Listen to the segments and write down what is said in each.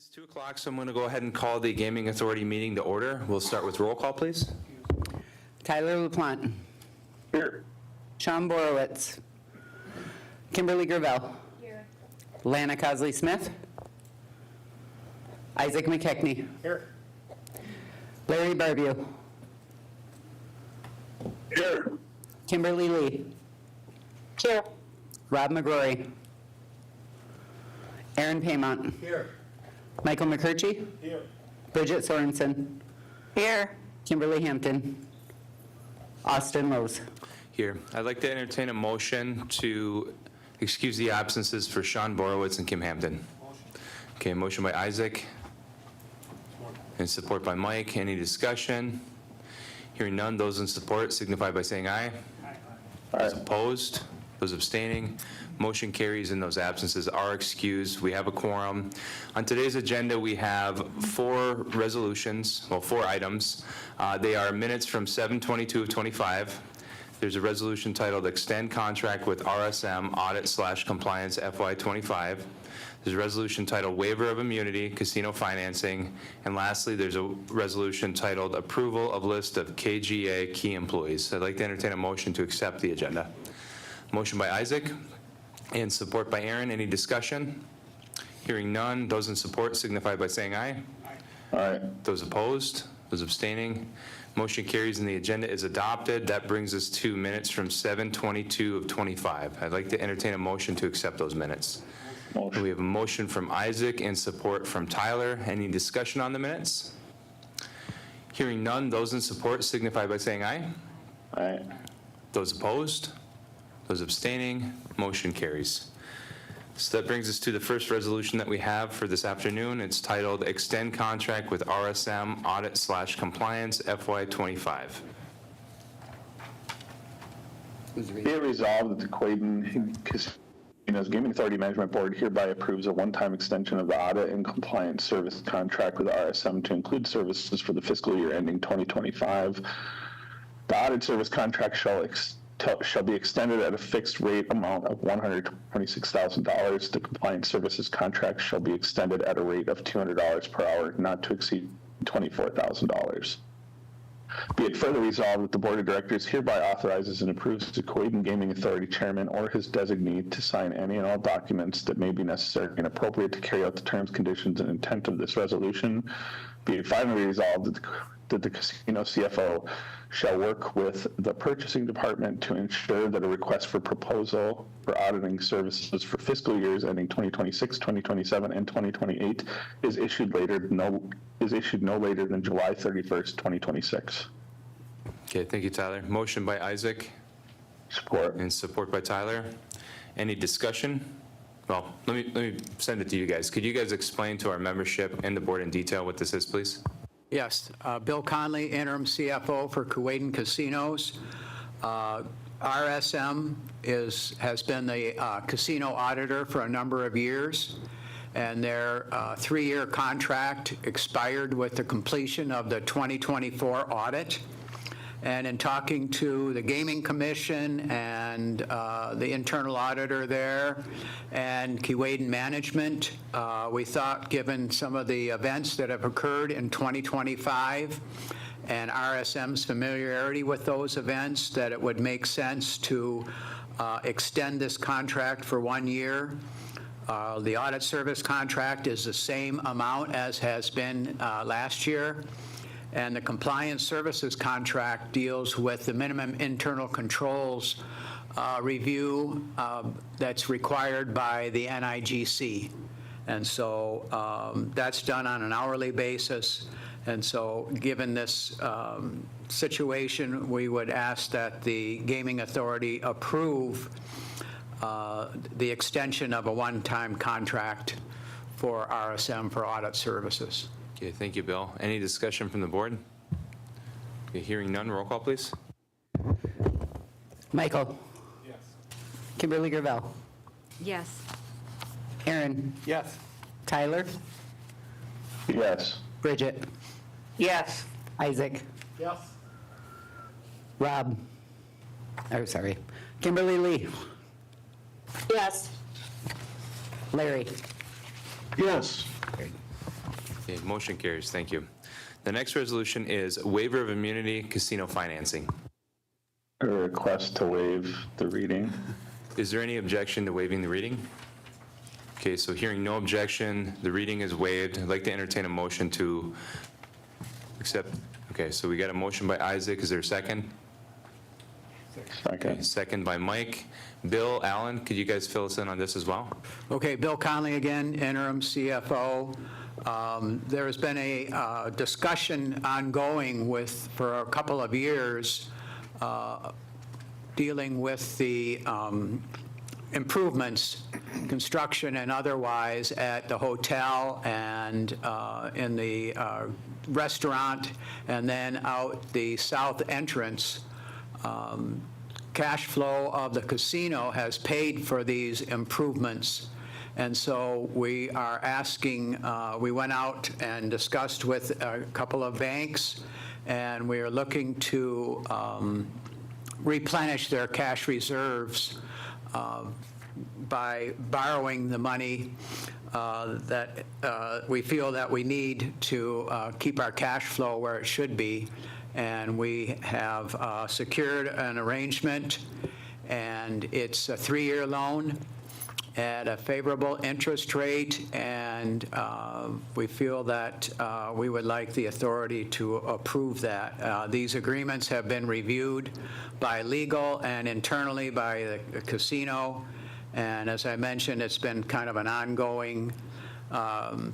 It's 2 o'clock, so I'm going to go ahead and call the Gaming Authority meeting to order. We'll start with roll call, please. Tyler LaPlante. Here. Sean Borowitz. Kimberly Gravel. Here. Lana Cosley-Smith. Isaac McKechnie. Here. Larry Barbeau. Here. Kimberly Lee. Here. Rob McGrory. Aaron Paymont. Here. Michael McCurchie. Here. Bridget Sorensen. Here. Kimberly Hampton. Austin Lowe's. Here. I'd like to entertain a motion to excuse the absences for Sean Borowitz and Kim Hampton. Okay, motion by Isaac and support by Mike. Any discussion? Hearing none, those in support signify by saying aye. Those opposed, those abstaining, motion carries and those absences are excused. We have a quorum. On today's agenda, we have 4 resolutions, well, 4 items. They are minutes from 7/22 of 25. There's a resolution titled Extend Contract with RSM Audit/Compliance FY25. There's a resolution titled Waiver of Immunity, Casino Financing. And lastly, there's a resolution titled Approval of List of KGA Key Employees. I'd like to entertain a motion to accept the agenda. Motion by Isaac and support by Aaron. Any discussion? Hearing none, those in support signify by saying aye. Aye. Those opposed, those abstaining, motion carries and the agenda is adopted. That brings us to minutes from 7/22 of 25. I'd like to entertain a motion to accept those minutes. Motion. We have a motion from Isaac and support from Tyler. Any discussion on the minutes? Hearing none, those in support signify by saying aye. Aye. Those opposed, those abstaining, motion carries. So that brings us to the first resolution that we have for this afternoon. It's titled Extend Contract with RSM Audit/Compliance FY25. Be it resolved that the Quaden Casinos Gaming Authority Management Board hereby approves a one-time extension of the audit and compliance service contract with RSM to include services for the fiscal year ending 2025. The audit service contract shall be extended at a fixed rate amount of $126,000. The compliance services contract shall be extended at a rate of $200 per hour, not to exceed $24,000. Be it further resolved that the Board of Directors hereby authorizes and approves the Kuwaitan Gaming Authority Chairman or his designee to sign any and all documents that may be necessary and appropriate to carry out the terms, conditions, and intent of this resolution. Be it finally resolved that the casino CFO shall work with the purchasing department to ensure that a request for proposal for auditing services for fiscal years ending 2026, 2027, and 2028 is issued no later than July 31st, 2026. Okay, thank you, Tyler. Motion by Isaac Support. and support by Tyler. Any discussion? Well, let me send it to you guys. Could you guys explain to our membership and the board in detail what this is, please? Yes, Bill Conley, interim CFO for Kuwaitan Casinos. RSM has been the casino auditor for a number of years, and their 3-year contract expired with the completion of the 2024 audit. And in talking to the Gaming Commission and the internal auditor there and Kuwaitan management, we thought, given some of the events that have occurred in 2025 and RSM's familiarity with those events, that it would make sense to extend this contract for 1 year. The audit service contract is the same amount as has been last year. And the compliance services contract deals with the minimum internal controls review that's required by the NIGC. And so that's done on an hourly basis. And so given this situation, we would ask that the Gaming Authority approve the extension of a one-time contract for RSM for audit services. Okay, thank you, Bill. Any discussion from the board? Okay, hearing none, roll call, please. Michael. Yes. Kimberly Gravel. Yes. Aaron. Yes. Tyler. Yes. Bridget. Yes. Isaac. Yes. Rob. Kimberly Lee. Yes. Larry. Yes. Okay, motion carries. Thank you. The next resolution is waiver of immunity casino financing. A request to waive the reading. Is there any objection to waiving the reading? Okay, so hearing no objection, the reading is waived. I'd like to entertain a motion to accept. Okay, so we got a motion by Isaac. Is there a second? Second. Second by Mike. Bill, Alan, could you guys fill us in on this as well? Okay, Bill Conley again, interim CFO. There has been a discussion ongoing for a couple of years dealing with the improvements, construction and otherwise, at the hotel and in the restaurant, and then out the south entrance. Cash flow of the casino has paid for these improvements. And so we are asking, we went out and discussed with a couple of banks, and we are looking to replenish their cash reserves by borrowing the money that we feel that we need to keep our cash flow where it should be. And we have secured an arrangement, and it's a 3-year loan at a favorable interest rate, and we feel that we would like the authority to approve that. These agreements have been reviewed by legal and internally by the casino, and as I mentioned, it's been kind of an ongoing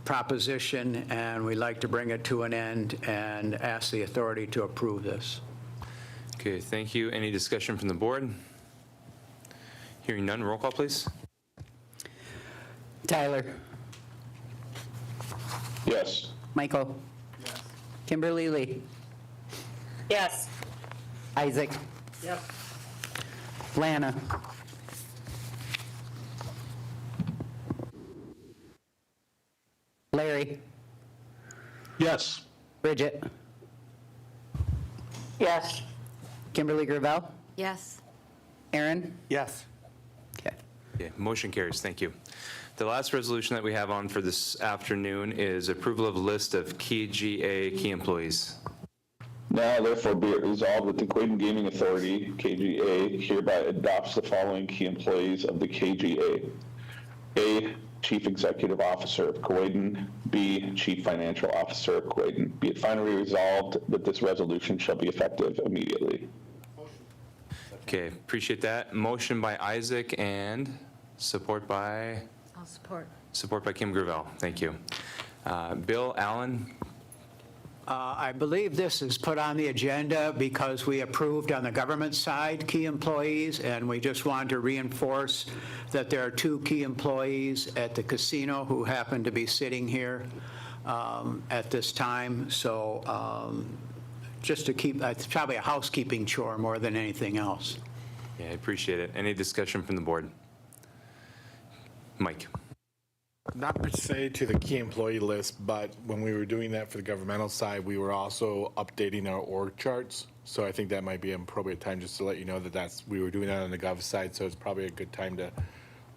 proposition, and we'd like to bring it to an end and ask the authority to approve this. Okay, thank you. Any discussion from the board? Hearing none, roll call, please. Tyler. Yes. Michael. Kimberly Lee. Yes. Isaac. Yep. Lana. Larry. Yes. Bridget. Yes. Kimberly Gravel. Yes. Aaron. Yes. Okay. Yeah, motion carries. Thank you. The last resolution that we have on for this afternoon is approval of list of KGA key employees. Now therefore be it resolved that the Quaden Gaming Authority, KGA, hereby adopts the following key employees of the KGA. A, Chief Executive Officer of Quaden. B, Chief Financial Officer of Quaden. Be it finally resolved that this resolution shall be effective immediately. Okay, appreciate that. Motion by Isaac and support by? I'll support. Support by Kim Gravel. Thank you. Bill, Alan? I believe this is put on the agenda because we approved on the government side key employees, and we just wanted to reinforce that there are 2 key employees at the casino who happen to be sitting here at this time. So just to keep, it's probably a housekeeping chore more than anything else. Yeah, I appreciate it. Any discussion from the board? Mike? Not per se to the key employee list, but when we were doing that for the governmental side, we were also updating our org charts. So I think that might be an appropriate time just to let you know that we were doing that on the gov side. So it's probably a good time to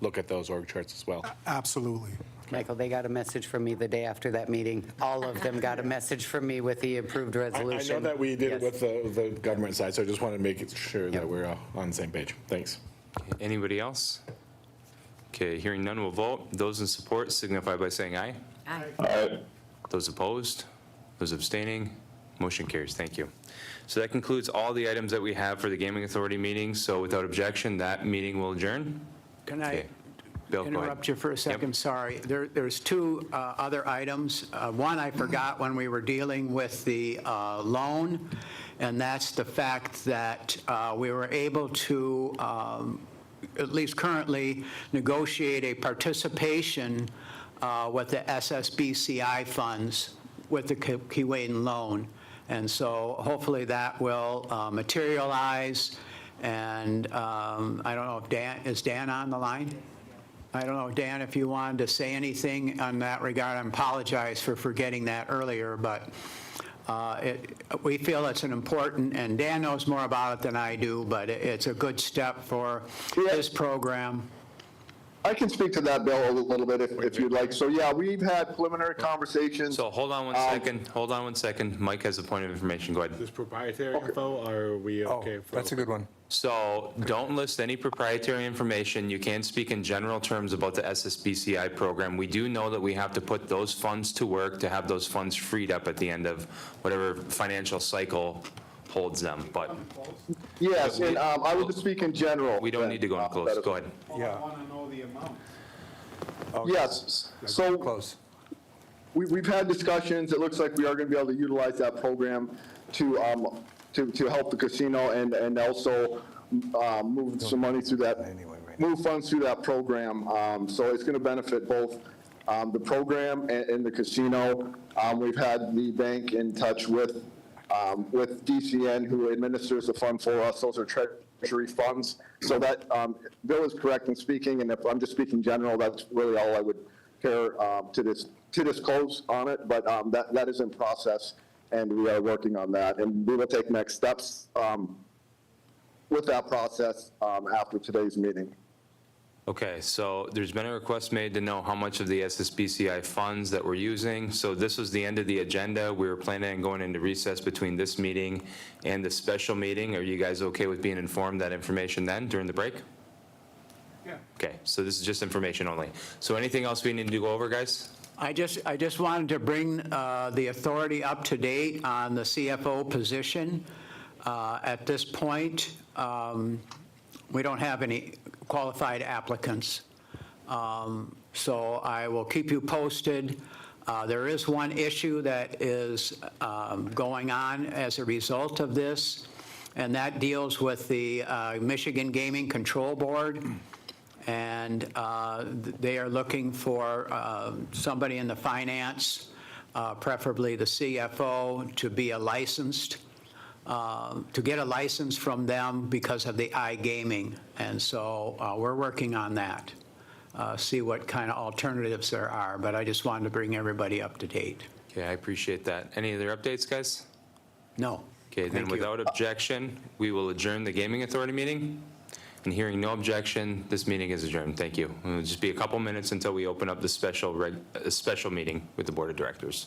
look at those org charts as well. Absolutely. Michael, they got a message from me the day after that meeting. All of them got a message from me with the approved I resolution. know that we did it Yes. with the government side, so I just wanted to make it sure that we're on the same page. Thanks. Anybody else? Okay, hearing none, we'll vote. Those in support signify by saying aye. Aye. All right. Those opposed? Those abstaining? Motion carries. Thank you. So that concludes all the items that we have for the Gaming Authority meeting. So without objection, that meeting will adjourn. Can I Okay. Bill, go ahead. interrupt you for a second? Sorry. There's 2 other items. One I forgot when we were dealing with the loan, and that's the fact that we were able to, at least currently, negotiate a participation with the SSBCI funds with the Keewaydin loan. And so hopefully that will materialize. And I don't know if is Dan on the line? I don't know, Dan, if you wanted to say anything on that regard. I apologize for forgetting that earlier, but we feel it's an important, and Dan knows more about it than I do, but it's a good step for this program. I can speak to that, Bill, a little bit if you'd like. So, yeah, we've had preliminary conversations. So hold on one second, hold on one second. Mike has a point of information, go ahead. This proprietary info, or are we Oh, okay? for- that's a good one. So don't list any proprietary information. You can speak in general terms about the SSBCI program. We do know that we have to put those funds to work to have those funds freed up at the end of whatever financial cycle holds them, but Yes, and I would just speak in general. we don't need to go in close. Go ahead. Yeah. I want to know the amount. Yes, so Close. we've had discussions. It looks like we are going to be able to utilize that program to help the casino and also move some money through that, move funds through that program. So it's going to benefit both the program and the casino. We've had the bank in touch with DCN, who administers the fund for us. Those are treasury funds. So that, Bill is correct in speaking, and if I'm just speaking general, that's really all I would care to disclose on it, but that is in process, and we are working on that, and we will take next steps with that process after today's meeting. Okay, so there's been a request made to know how much of the SSBCI funds that we're using. So this was the end of the agenda. We were planning on going into recess between this meeting and the special meeting. Are you guys okay with being informed that information then during the break? Yeah. Okay, so this is just information only. So anything else we need to go over, guys? I just wanted to bring the authority up to date on the CFO position. At this point, we don't have any qualified applicants. So I will keep you posted. There is one issue that is going on as a result of this, and that deals with the Michigan Gaming Control Board. And they are looking for somebody in the finance, preferably the CFO, to be a licensed, to get a license from them because of the iGaming. And so we're working on that, see what kind of alternatives there are. But I just wanted to bring everybody up to date. Okay, I appreciate that. Any other updates, guys? No. Okay, then Thank you. without objection, we will adjourn the Gaming Authority meeting. And hearing no objection, this meeting is adjourned. Thank you. It'll just be a couple minutes until we open up the special meeting with the Board of Directors.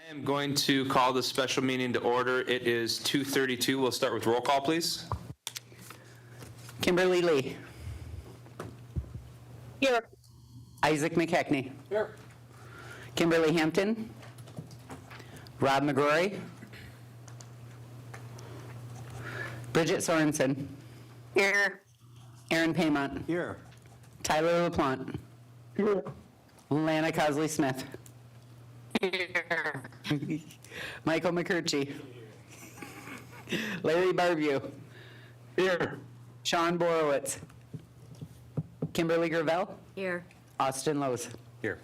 I am going to call the special meeting to order. It is 2:32. We'll start with roll call, please. Kimberly Lee. Here. Isaac McKechnie. Here. Kimberly Hampton. Rob McGrory. Bridget Sorensen. Here. Aaron Paymont. Here. Tyler LaPlante. Here. Lana Cosley Smith. Here. Michael McCurchy. Larry Barbeau. Here. Sean Borowitz. Kimberly Gravel. Here. Austin Lowe's. Here.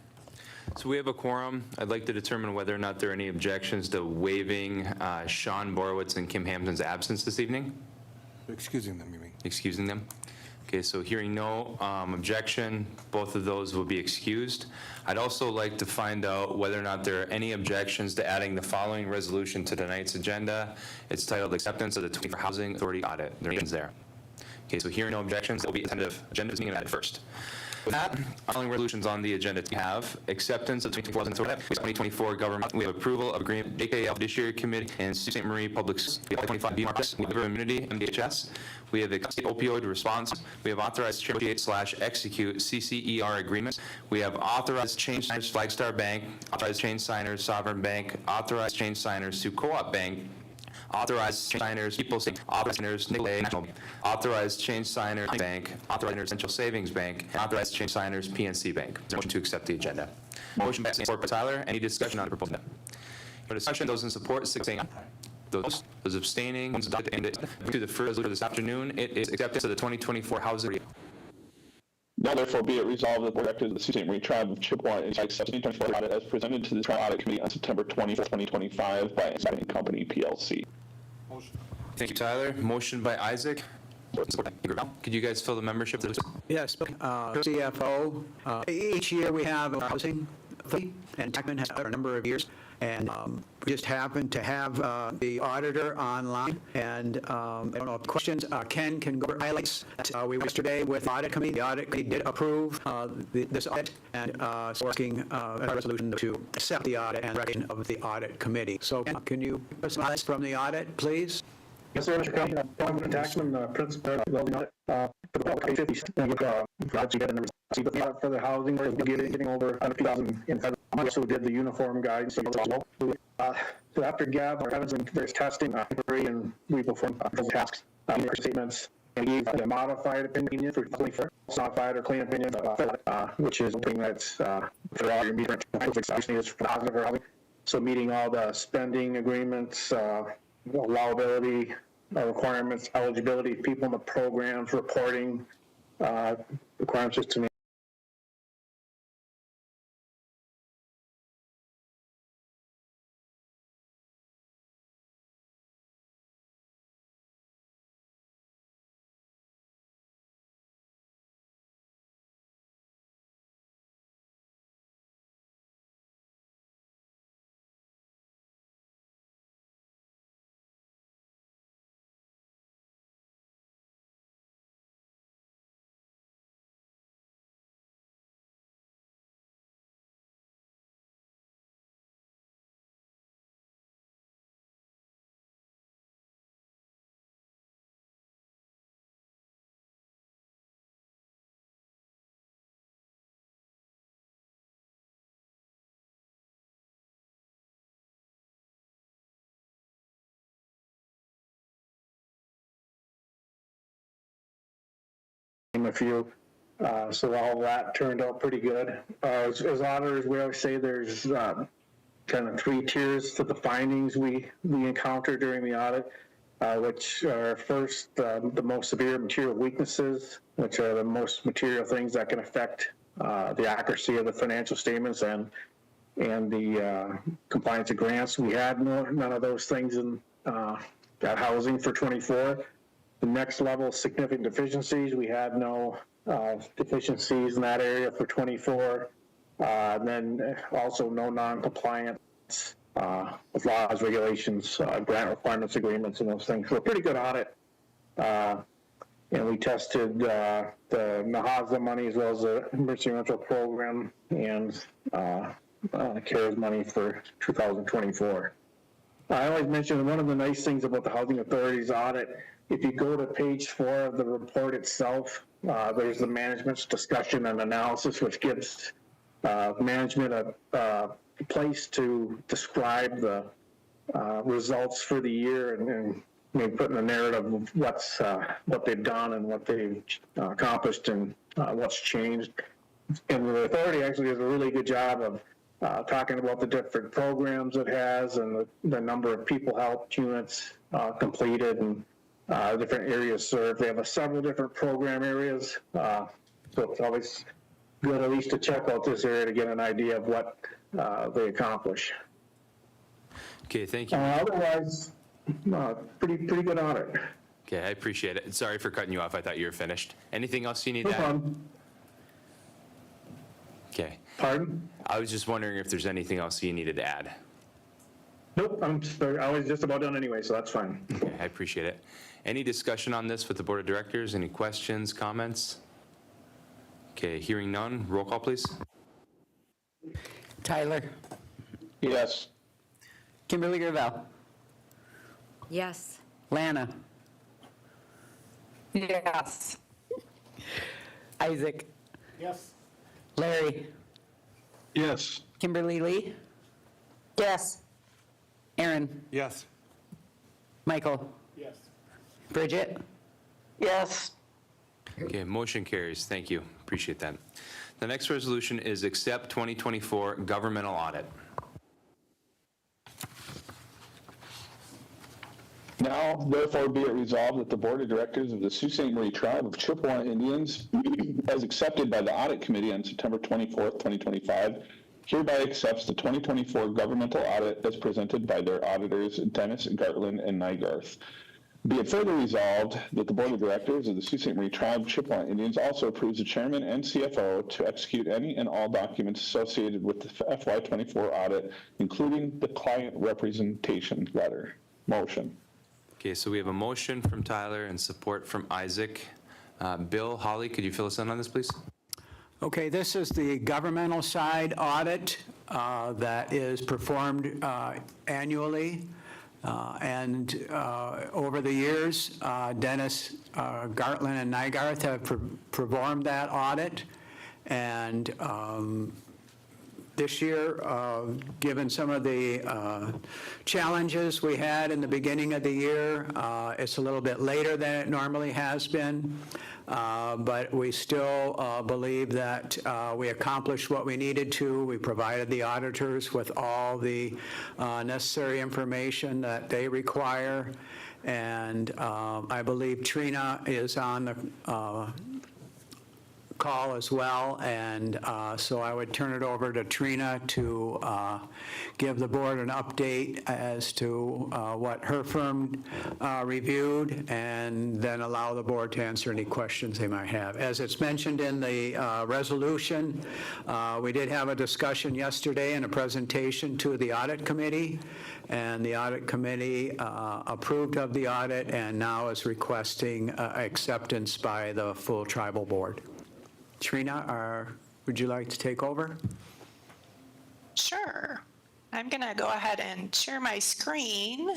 So we have a quorum. I'd like to determine whether or not there are any objections to waiving Sean Borowitz and Kim Hampton's absence this evening. Excusing them, you mean? Excusing them. Okay, so hearing no objection, both of those will be excused. I'd also like to find out whether or not there are any objections to adding the following resolution to tonight's agenda. It's titled Acceptance of the 24 Housing Authority Audit. There are there. Okay, so hearing no objections, it will be a tentative agenda meeting added first. With that, following resolutions on the agenda, we have acceptance of 2024 government. We have approval of agreement JKL Judiciary Committee and Sault Ste. Marie Public Schools. We have 25 BMRS. We have immunity MDHS. We have the state opioid response. We have authorized to negotiate/execute CCER agreements. We have authorized change signers Flagstar Bank, authorized change signers Sovereign Bank, authorized change signers to Co-op Bank, authorized change signers, People's Bank, authorized signers, Nicolay National Bank, authorized change signers, Bank, authorized signers, Central Savings Bank, and authorized change signers, PNC Bank. Is there a motion to accept the agenda? Motion by support by Tyler. Any discussion on the proposal? No discussion. Those in support, saying aye. Those abstaining, one's adopted. And to the first resolution this afternoon, it is acceptance of the 2024 housing. Now therefore be it resolved that the Board of Directors of the Sault Ste. Marie Tribe of Chippewa is accepting the 2024 audit as presented to the Tribe Audit Committee on September 20, 2025 by Inspecting Company PLC. Thank you, Tyler. Motion by Isaac. Could you guys fill the membership? Yes, CFO. Each year we have a housing authority, and Techman has a number of years. And we just happened to have the auditor online. And I don't know if questions, Ken can go over highlights. We were yesterday with the audit committee. The audit committee did approve this audit, and so working a resolution to accept the audit and recommendation of the audit committee. So can you give us some highlights from the audit, please? Yes, sir, Mr. County, Taxman, principal of the audit, page 50, for the housing, we're getting over 100,000 in federal. We also did the uniform guide, so after Gav, Evans and various testing, and we performed tasks, statements, and gave the modified opinion for modified or clean opinion, which is something that's for all your different obviously is positive for housing. So meeting all the spending agreements, allowability requirements, eligibility, people in the programs, reporting requirements to me. A few, so all that turned out pretty good. As auditors, we always say there's kind of three tiers to the findings we encounter during the audit, which are first the most severe material weaknesses, which are the most material things that can affect the accuracy of the financial statements and the compliance of grants. We had none of those things in that housing for 24. The next level, significant deficiencies. We had no deficiencies in that area for 24. And then also no non-compliance with laws, regulations, grant requirements, agreements, and those things. So a pretty good audit. And we tested the NAHASA money as well as the emergency rental program and CARES money for 2024. I always mention one of the nice things about the Housing Authority's audit, if you go to page 4 of the report itself, there's the management's discussion and analysis, which gives management a place to describe the results for the year and maybe put in a narrative of what they've done and what they've accomplished and what's changed. And the authority actually does a really good job of talking about the different programs it has and the number of people helped, units completed, and different areas served. They have several different program areas, so it's always good at least to check out this area to get an idea of what they accomplish. Okay, thank you. Otherwise, pretty good audit. Okay, I appreciate it. Sorry for cutting you off. I thought you were finished. Anything else you need No to add? problem. Okay. Pardon? I was just wondering if there's anything else you needed to add. Nope, I'm sorry. I was just about done anyway, so that's fine. Okay, I appreciate it. Any discussion on this with the Board of Directors? Any questions, comments? Okay, hearing none. Roll call, please. Tyler, Yes. Kimberly Gravel, Yes. Lana, Yes. Isaac, Yes. Larry, Yes. Kimberly Lee, Yes. Aaron, Yes. Michael, Yes. Bridget, Yes. Okay, motion carries. Thank you. Appreciate that. The next resolution is accept 2024 governmental audit. Now, therefore, be it resolved that the Board of Directors of the Sault Ste. Marie Tribe of Chippewa Indians, as accepted by the Audit Committee on September 24th, 2025, hereby accepts the 2024 governmental audit as presented by their auditors Dennis, Gartland, and Nygarth. Be it further resolved that the Board of Directors of the Sault Ste. Marie Tribe Chippewa Indians also approves the Chairman and CFO to execute any and all documents associated with the FY24 audit, including the client representation letter. Motion. Okay, so we have a motion from Tyler and support from Isaac. Bill, Holly, could you fill us in on this, please? Okay, this is the governmental side audit that is performed annually. And over the years, Dennis, Gartland, and Nygarth have performed that audit. And this year, given some of the challenges we had in the beginning of the year, it's a little bit later than it normally has been, but we still believe that we accomplished what we needed to. We provided the auditors with all the necessary information that they require, and I believe Trina is on the call as well, and so I would turn it over to Trina to give the board an update as to what her firm reviewed, and then allow the board to answer any questions they might have. As it's mentioned in the resolution, we did have a discussion yesterday and a presentation to the audit committee, and the audit committee approved of the audit and now is requesting acceptance by the full tribal board. Trina, would you like to take over? Sure. I'm going to go ahead and share my screen.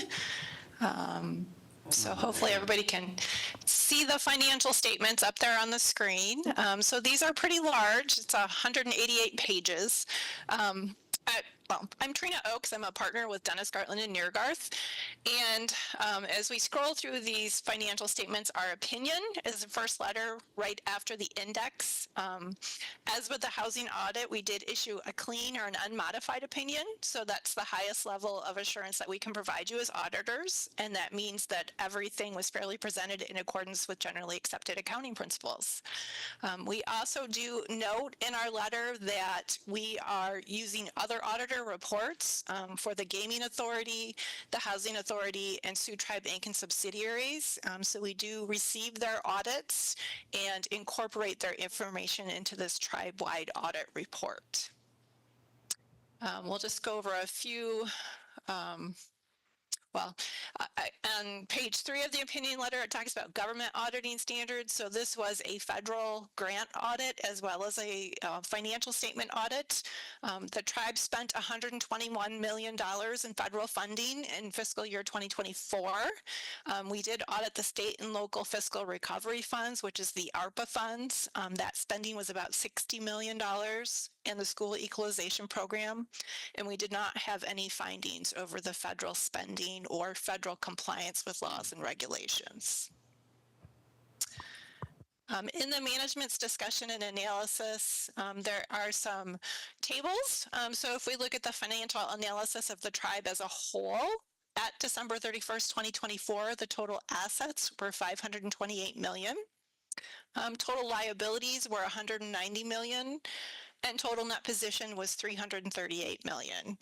So hopefully everybody can see the financial statements up there on the screen. So these are pretty large. It's 188 pages. I'm Trina Oakes. I'm a partner with Dennis, Gartland, and Nygarth. And as we scroll through these financial statements, our opinion is the first letter right after the index. As with the housing audit, we did issue a clean or an unmodified opinion. So that's the highest level of assurance that we can provide you as auditors. And that means that everything was fairly presented in accordance with generally accepted accounting principles. We also do note in our letter that we are using other auditor reports for the Gaming Authority, the Housing Authority, and Sioux Tribe Inc. and subsidiaries. So we do receive their audits and incorporate their information into this tribe-wide audit report. We'll just go over a few well, on page 3 of the opinion letter, it talks about government auditing standards. So this was a federal grant audit as well as a financial statement audit. The tribe spent $121 million in federal funding in fiscal year 2024. We did audit the state and local fiscal recovery funds, which is the ARPA funds. That spending was about $60 million in the school equalization program, and we did not have any findings over the federal spending or federal compliance with laws and regulations. In the management's discussion and analysis, there are some tables. So if we look at the financial analysis of the tribe as a whole, at December 31st, 2024, the total assets were $528 million. Total liabilities were $190 million. And total net position was $338 million.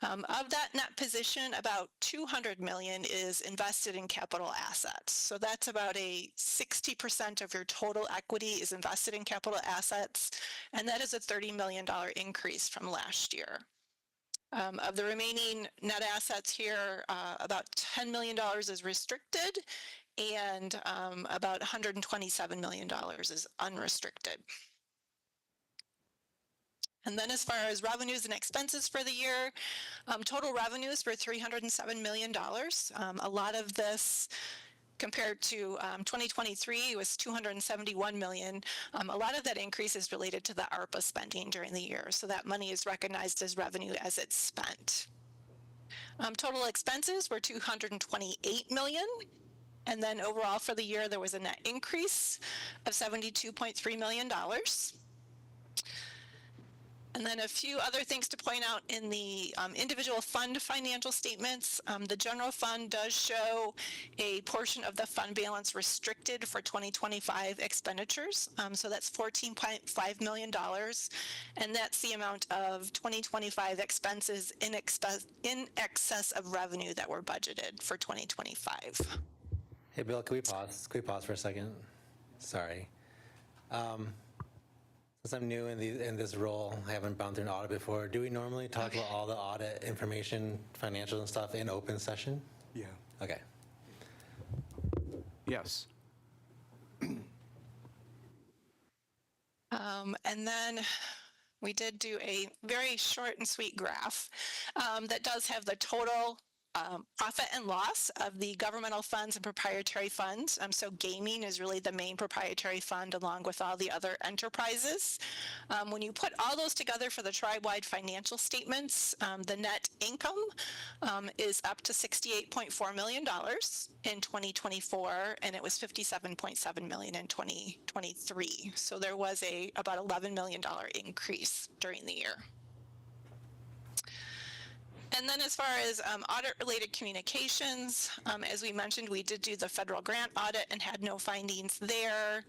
Of that net position, about $200 million is invested in capital assets. So that's about a 60% of your total equity is invested in capital assets, and that is a $30 million increase from last year. Of the remaining net assets here, about $10 million is restricted, and about $127 million is unrestricted. And then as far as revenues and expenses for the year, total revenues were $307 million. A lot of this compared to 2023 was $271 million. A lot of that increase is related to the ARPA spending during the year. So that money is recognized as revenue as it's spent. Total expenses were $228 million. And then overall for the year, there was a net increase of $72.3 million. And then a few other things to point out in the individual fund financial statements. The general fund does show a portion of the fund balance restricted for 2025 expenditures. So that's $14.5 million. And that's the amount of 2025 expenses in excess of revenue that were budgeted for 2025. Hey, Bill, can we pause? Can we pause for a second? Sorry. Since I'm new in this role, I haven't gone through an audit before. Do we normally talk about all the audit information, financials and stuff in open session? Yeah. Okay. Yes. And then we did do a very short and sweet graph that does have the total profit and loss of the governmental funds and proprietary funds. So gaming is really the main proprietary fund along with all the other enterprises. When you put all those together for the tribe-wide financial statements, the net income is up to $68.4 million in 2024, and it was $57.7 million in 2023. So there was about $11 million increase during the year. And then as far as audit-related communications, as we mentioned, we did do the federal grant audit and had no findings there.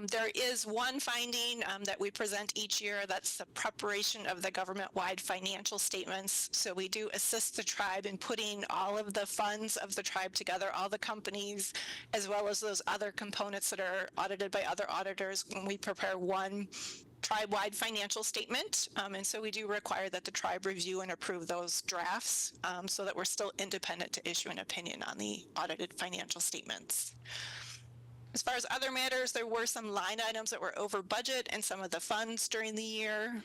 There is one finding that we present each year. That's the preparation of the government-wide financial statements. So we do assist the tribe in putting all of the funds of the tribe together, all the companies, as well as those other components that are audited by other auditors when we prepare one tribe-wide financial statement, and so we do require that the tribe review and approve those drafts so that we're still independent to issue an opinion on the audited financial statements. As far as other matters, there were some line items that were over budget and some of the funds during the year.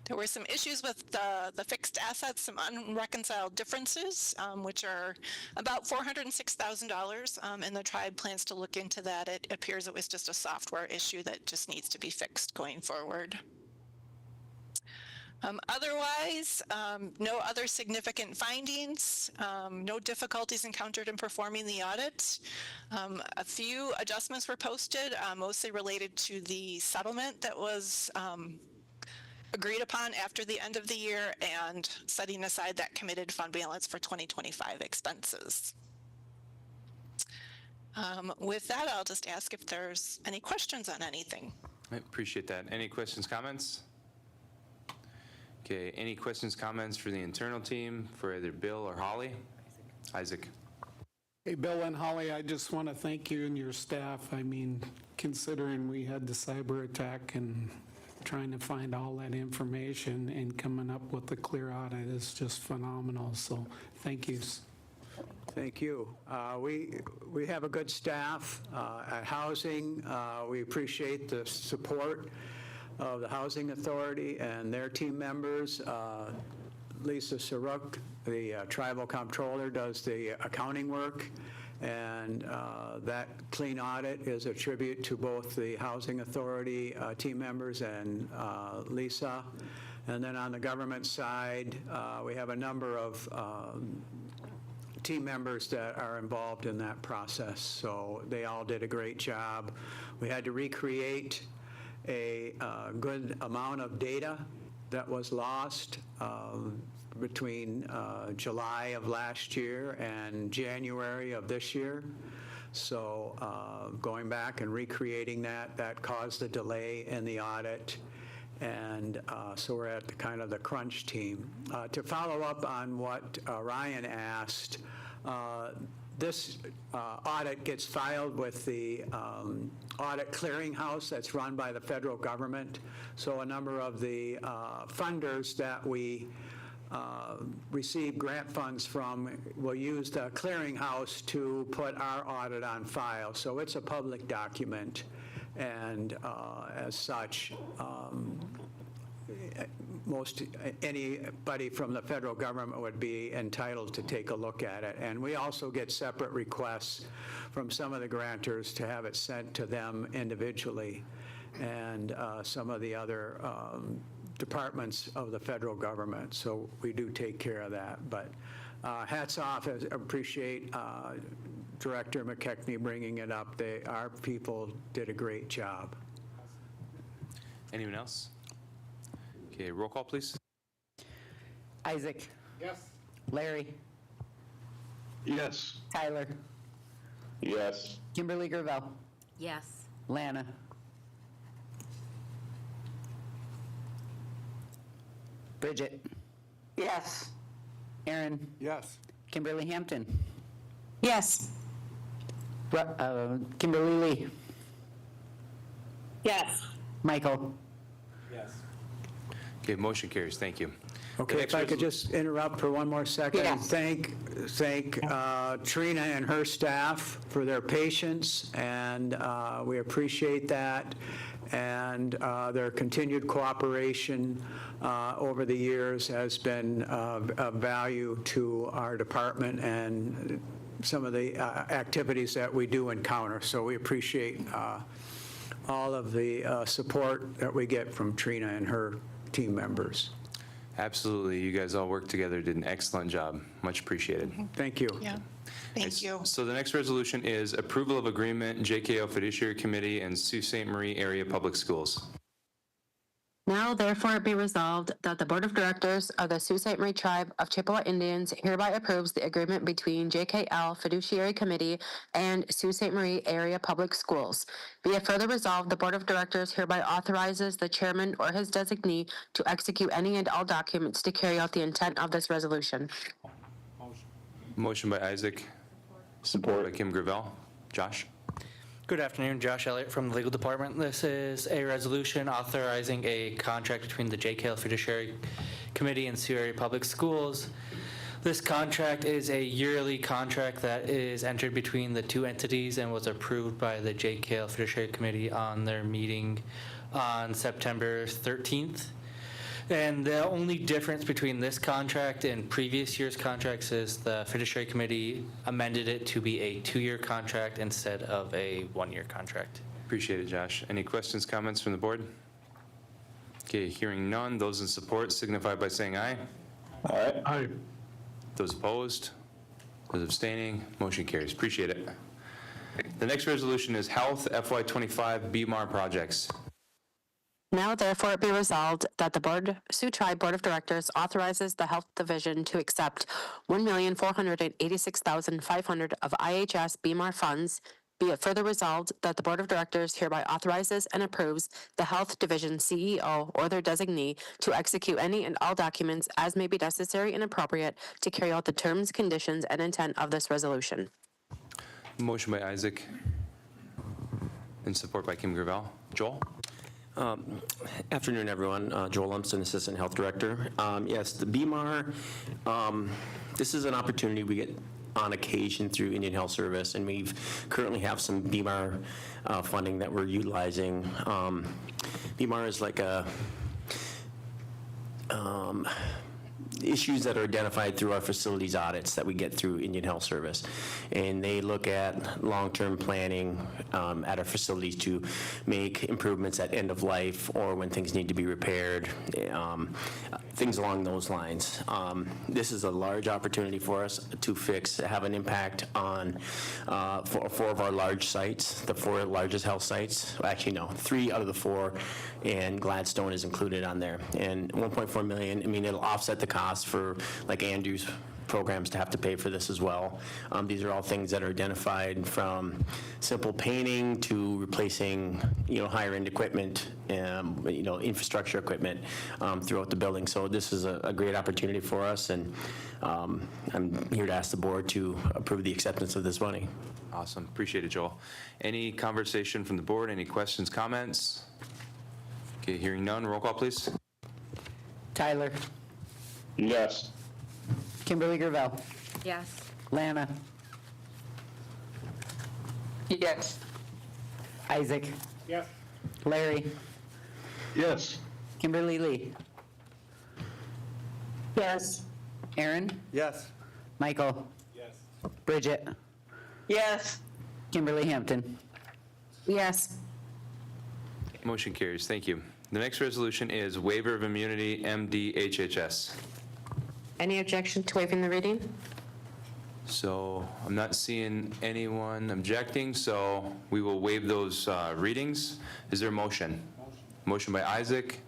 There were some issues with the fixed assets, some unreconciled differences, which are about $406,000, and the tribe plans to look into that. It appears it was just a software issue that just needs to be fixed going forward. Otherwise, no other significant findings, no difficulties encountered in performing the audit. A few adjustments were posted, mostly related to the settlement that was agreed upon after the end of the year and setting aside that committed fund balance for 2025 expenses. With that, I'll just ask if there's any questions on anything. I appreciate that. Any questions, comments? Okay, any questions, comments for the internal team, for either Bill or Holly? Isaac. Hey, Bill and Holly, I just want to thank you and your staff. I mean, considering we had the cyber attack and trying to find all that information and coming up with a clear audit is just phenomenal. So thank you. Thank you. We have a good staff at Housing. We appreciate the support of the Housing Authority and their team members. Lisa Saruk, the tribal comptroller, does the accounting work, and that clean audit is a tribute to both the Housing Authority team members and Lisa. And then on the government side, we have a number of team members that are involved in that process. So they all did a great job. We had to recreate a good amount of data that was lost between July of last year and January of this year. So going back and recreating that caused a delay in the audit. And so we're at kind of the crunch team. To follow up on what Ryan asked, this audit gets filed with the audit clearinghouse that's run by the federal government. So a number of the funders that we receive grant funds from will use the clearinghouse to put our audit on file. So it's a public document. And as such, anybody from the federal government would be entitled to take a look at it. And we also get separate requests from some of the grantors to have it sent to them individually, and some of the other departments of the federal government. So we do take care of that. But hats off, I appreciate Director McKechnie bringing it up. Our people did a great job. Anyone else? Okay, roll call, please. Isaac? Yes. Larry? Yes. Tyler? Yes. Kimberly Gravel? Yes. Lana? Bridget? Yes. Aaron? Yes. Kimberly Hampton? Yes. Kimberly Lee? Yes. Michael? Yes. Okay, motion carries. Thank you. Okay, if I could just interrupt for one more second. Yes. Thank Trina and her staff for their patience, and we appreciate that, and their continued cooperation over the years has been of value to our department and some of the activities that we do encounter. So we appreciate all of the support that we get from Trina and her team members. Absolutely. You guys all worked together, did an excellent job. Much appreciated. Thank you. Yeah, thank you. So the next resolution is approval of agreement, JKL Fiduciary Committee and Sault Ste. Marie Area Public Schools. Now therefore be resolved that the Board of Directors of the Sault Ste. Marie Tribe of Chippewa Indians hereby approves the agreement between JKL Fiduciary Committee and Sault Ste. Marie Area Public Schools. Be it further resolved, the Board of Directors hereby authorizes the chairman or his designee to execute any and all documents to carry out the intent of this resolution. Motion by Isaac. Support by Kim Gravel. Josh? Good afternoon, Josh Elliott from the Legal Department. This is a resolution authorizing a contract between the JKL Fiduciary Committee and Sioux Area Public Schools. This contract is a yearly contract that is entered between the two entities and was approved by the JKL Fiduciary Committee on their meeting on September 13th. And the only difference between this contract and previous year's contracts is the Fiduciary Committee amended it to be a 2-year contract instead of a 1-year contract. Appreciate it, Josh. Any questions, comments from the board? Okay, hearing none. Those in support signify by saying aye. Aye. Aye. Those opposed? Those abstaining? Motion carries. Appreciate it. The next resolution is Health FY25 BMAR projects. Now therefore be resolved that the Sioux Tribe Board of Directors authorizes the Health Division to accept $1,486,500 of IHS BMAR funds. Be it further resolved that the Board of Directors hereby authorizes and approves the Health Division CEO or their designee to execute any and all documents as may be necessary and appropriate to carry out the terms, conditions, and intent of this resolution. Motion by Isaac and support by Kim Gravel. Joel? Afternoon, everyone. Joel Lumsden, Assistant Health Director. Yes, the BMAR, this is an opportunity we get on occasion through Indian Health Service, and we currently have some BMAR funding that we're utilizing. BMAR is like a issues that are identified through our facilities audits that we get through Indian Health Service. And they look at long-term planning at our facilities to make improvements at end of life or when things need to be repaired, things along those lines. This is a large opportunity for us to have an impact on four of our large sites, the 4 largest health sites. Actually, no, 3 out of the 4, and Gladstone is included on there. And $1.4 million, I mean, it'll offset the cost for like Andrew's programs to have to pay for this as well. These are all things that are identified from simple painting to replacing, higher end equipment, infrastructure equipment throughout the building. So this is a great opportunity for us, and I'm here to ask the board to approve the acceptance of this money. Awesome. Appreciate it, Joel. Any conversation from the board? Any questions, comments? Okay, hearing none. Roll call, please. Tyler. Yes. Kimberly Gravel. Yes. Lana. Yes. Isaac. Yes. Larry. Yes. Kimberly Lee. Yes. Aaron. Yes. Michael. Yes. Bridget. Yes. Kimberly Hampton. Yes. Motion carries. Thank you. The next resolution is waiver of immunity, MDHHS. Any objection to waiving the reading? So I'm not seeing anyone objecting, so we will waive those readings. Is there a motion? Motion by Isaac,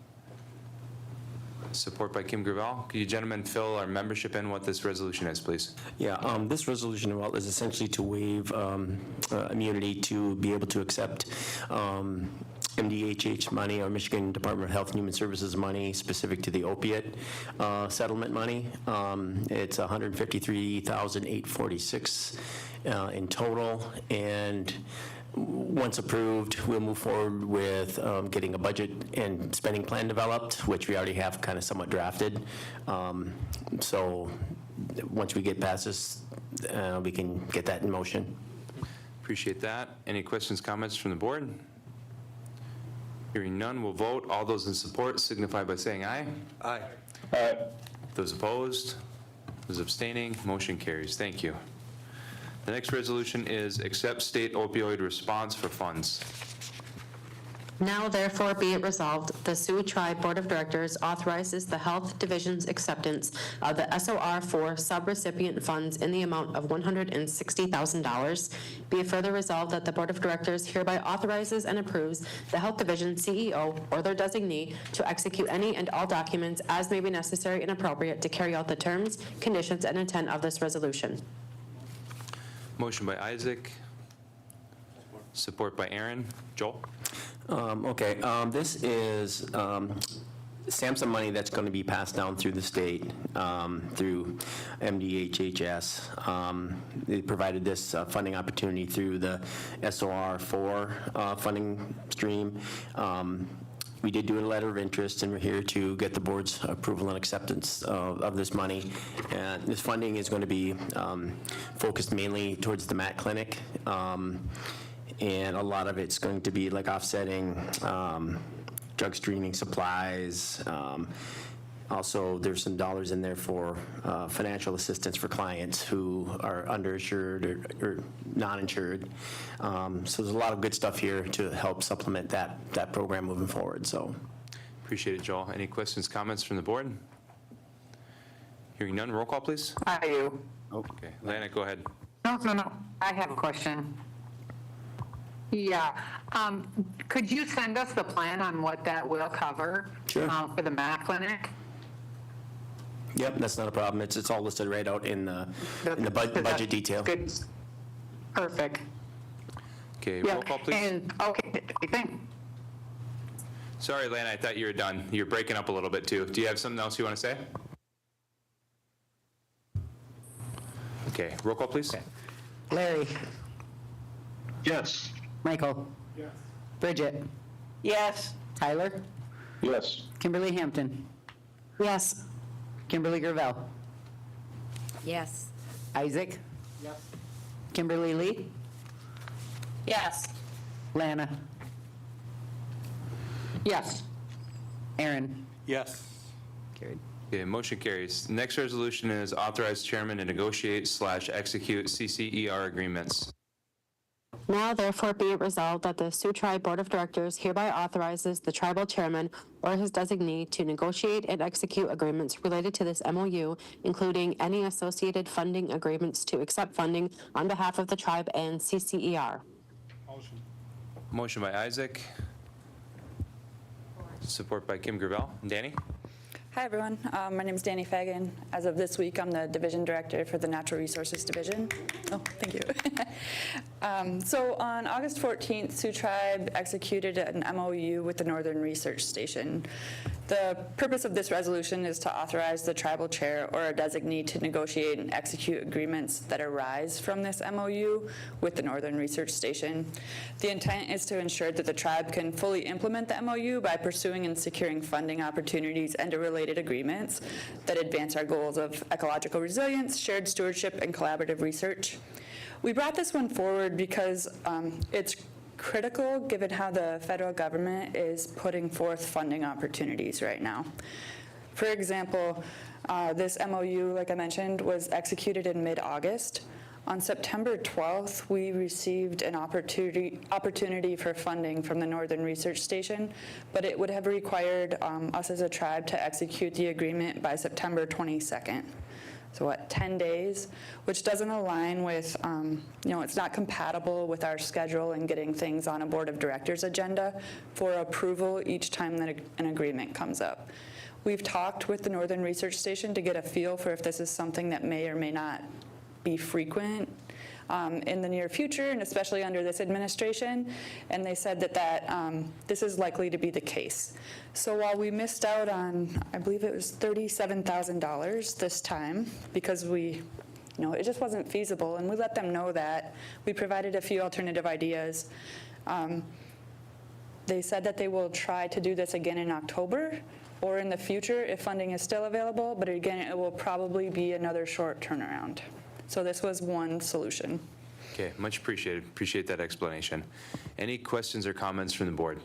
support by Kim Gravel. Could you gentlemen fill our membership in what this resolution is, please? Yeah, this resolution is essentially to waive immunity to be able to accept MDHH money, or Michigan Department of Health and Human Services money, specific to the opiate settlement money. It's $153,846 in total, and once approved, we'll move forward with getting a budget and spending plan developed, which we already have kind of somewhat drafted. So once we get past this, we can get that in motion. Appreciate that. Any questions, comments from the board? Hearing none, we'll vote. All those in support signify by saying aye. Aye. Aye. Those opposed? Those abstaining? Motion carries. Thank you. The next resolution is accept state opioid response for funds. Now therefore be it resolved, the Sioux Tribe Board of Directors authorizes the Health Division's acceptance of the SOR 4 subrecipient funds in the amount of $160,000. Be it further resolved that the Board of Directors hereby authorizes and approves the Health Division CEO or their designee to execute any and all documents as may be necessary and appropriate to carry out the terms, conditions, and intent of this resolution. Motion by Isaac, support by Aaron. Joel? Okay, this is SAMHSA money that's going to be passed down through the state, through MDHHS. They provided this funding opportunity through the SOR 4 funding stream. We did do a letter of interest, and we're here to get the board's approval and acceptance of this money. And this funding is going to be focused mainly towards the MAT clinic. And a lot of it's going to be like offsetting drug screening supplies. Also, there's some dollars in there for financial assistance for clients who are underinsured or non-insured. So there's a lot of good stuff here to help supplement that program moving forward. So, Appreciate it, Joel. Any questions, comments from the board? Hearing none, roll call, please. I do. Okay, Lana, go ahead. No. I have a question. Yeah. Could you send us the plan on what that will cover? Sure. For the MAC clinic? yep, that's not a problem. It's all listed right out in the budget detail. Good. Perfect. Okay, Yeah. roll call, please. And, okay, thank. Sorry, Lana, I thought you were done. You're breaking up a little bit, too. Do you have something else you want to say? Okay, roll call, please. Larry. Yes. Michael. Yes. Bridget. Yes. Tyler? Yes. Kimberly Hampton? Yes. Kimberly Gravel? Yes. Isaac? Yes. Kimberly Lee? Yes. Lana? Yes. Aaron? Yes. Carried. Okay, motion carries. Next resolution is authorize chairman to negotiate/execute CCER agreements. Now therefore be it resolved that the Sioux Tribe Board of Directors hereby authorizes the tribal chairman or his designee to negotiate and execute agreements related to this MOU, including any associated funding agreements to accept funding on behalf of the tribe and CCER. Motion. Motion by Isaac. Support by Kim Gravel. Danny? Hi, everyone. My name is Danny Fagan. As of this week, I'm the Division Director for the Natural Resources Division. Oh, thank you. So on August 14th, Sioux Tribe executed an MOU with the Northern Research Station. The purpose of this resolution is to authorize the tribal chair or a designee to negotiate and execute agreements that arise from this MOU with the Northern Research Station. The intent is to ensure that the tribe can fully implement the MOU by pursuing and securing funding opportunities and related agreements that advance our goals of ecological resilience, shared stewardship, and collaborative research. We brought this one forward because it's critical given how the federal government is putting forth funding opportunities right now. For example, this MOU, like I mentioned, was executed in mid-August. On September 12th, we received an opportunity for funding from the Northern Research Station, but it would have required us as a tribe to execute the agreement by September 22nd. So 10 days, which doesn't align with, it's not compatible with our schedule and getting things on a board of directors agenda for approval each time that an agreement comes up. We've talked with the Northern Research Station to get a feel for if this is something that may or may not be frequent in the near future, and especially under this administration, and they said that this is likely to be the case. So while we missed out on, I believe it was $37,000 this time, because it just wasn't feasible, and we let them know that. We provided a few alternative ideas. They said that they will try to do this again in October or in the future if funding is still available, but again, it will probably be another short turnaround. So this was one solution. Okay, much appreciated. Appreciate that explanation. Any questions or comments from the board?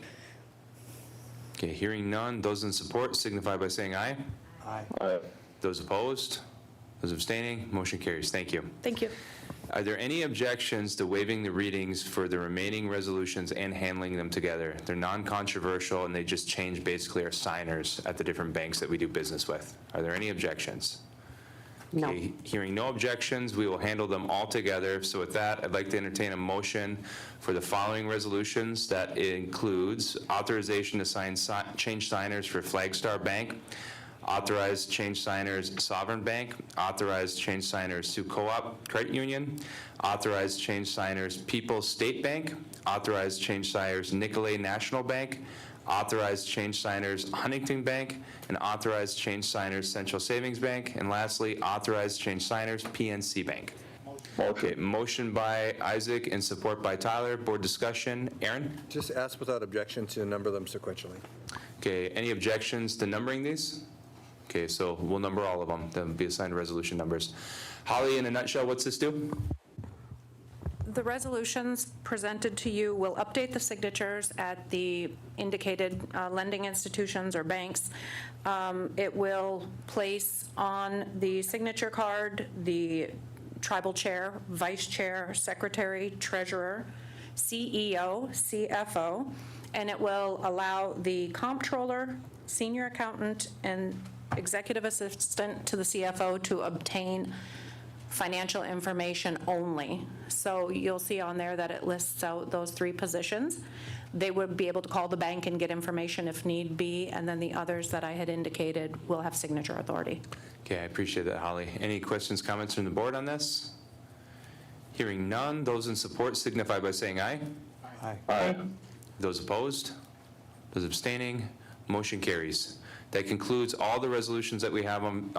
Okay, hearing none. Those in support signify by saying aye. Aye. Those opposed? Those abstaining? Motion carries. Thank you. Thank you. Are there any objections to waiving the readings for the remaining resolutions and handling them together? They're non-controversial and they just change basically our signers at the different banks that we do business with. Are there any objections? No. Okay, hearing no objections, we will handle them all together. So with that, I'd like to entertain a motion for the following resolutions. That includes authorization to change signers for Flagstar Bank, authorize change signers Sovereign Bank, authorize change signers Sioux Co-op Credit Union, authorize change signers People's State Bank, authorize change signers Nicolay National Bank, authorized change signers Huntington Bank, and authorized change signers Central Savings Bank, and lastly, authorized change signers PNC Bank. Okay, motion by Isaac and support by Tyler. Board discussion. Aaron? Just ask without objection to number them sequentially. Okay, any objections to numbering these? Okay, so we'll number all of them. They'll be assigned resolution numbers. Holly, in a nutshell, what's this do? The resolutions presented to you will update the signatures at the indicated lending institutions or banks. It will place on the signature card the tribal chair, vice chair, secretary, treasurer, CEO, CFO, and it will allow the comptroller, senior accountant, and executive assistant to the CFO to obtain financial information only. So you'll see on there that it lists out those three positions. They would be able to call the bank and get information if need be, and then the others that I had indicated will have signature authority. Okay, I appreciate that, Holly. Any questions, comments from the board on this? Hearing none, those in support signify by saying aye. Aye. Aye. Those opposed? Those abstaining? Motion carries. That concludes all the resolutions that we have on